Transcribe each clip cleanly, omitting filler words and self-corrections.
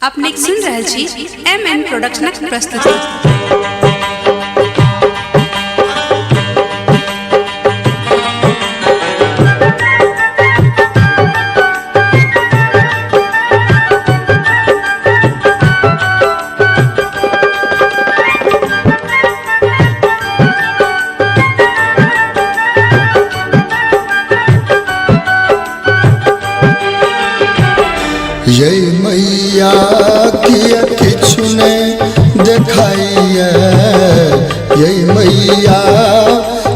अपने सुन रहे छी MM प्रोडक्शनक प्रस्तुति। ये मैया किया किछु ने देखाइए, ये मैया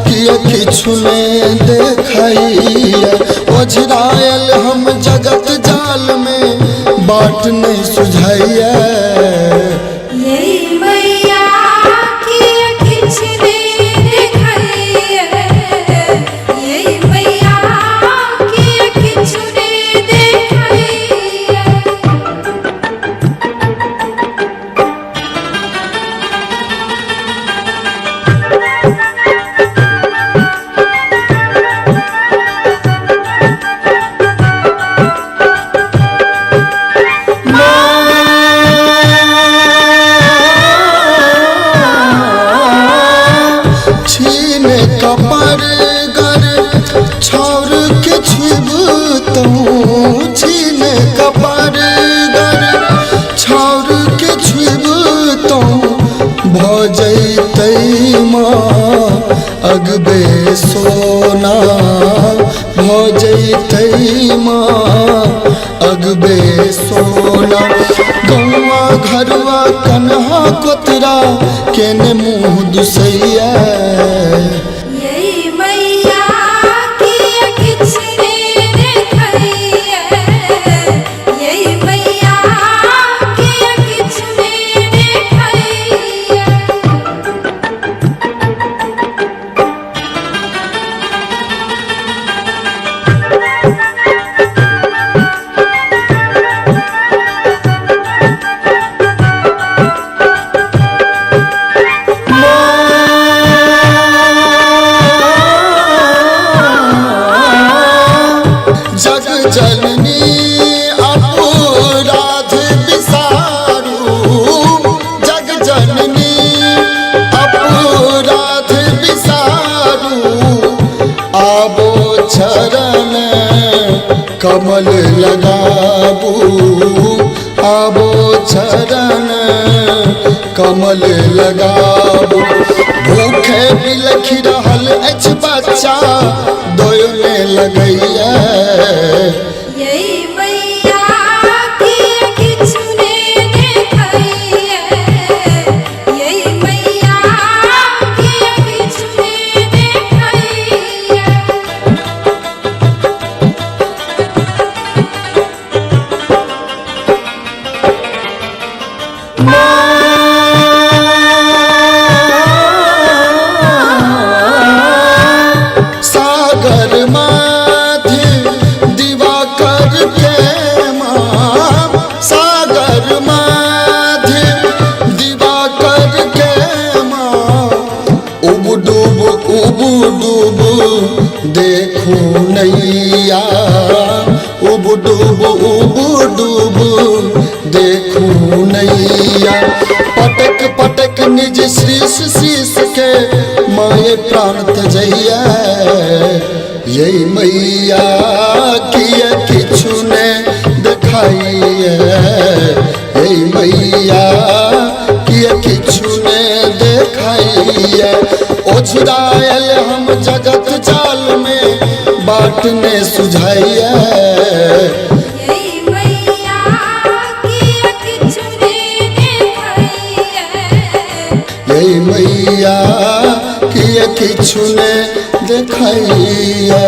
किया किछु ने देखाइए। ओझरायल हम जगत जाल में बाट नहीं सुझाइए। अगबे सोना हो जैतै माँ, अगबे सोना। गौआ घरवा कन्हा कोतरा केने मुँह दुसैया। जननी अपराध विसारू, जग जननी अपराध विसारू। आबो चरण कमल लगाबू, आबो चरण कमल लगाबू। भूखे बिलख रहल अछि बच्चा दोयने लगैया। सागर माधि दिवाकर के माँ, सागर माधि दिवाकर के माँ। उब डूब देखू नैया, उब डूब देखू नैया। पटक पटक निज शीश शीश के माये प्राण तजैया। ये मैया किया किछु ने देखाइए, ये मैया किया किछु ने देखाइए। ओझरायल हम जगत जाल में बाट ने सुझाइए। ये मैया किया किछु ने देखाइए।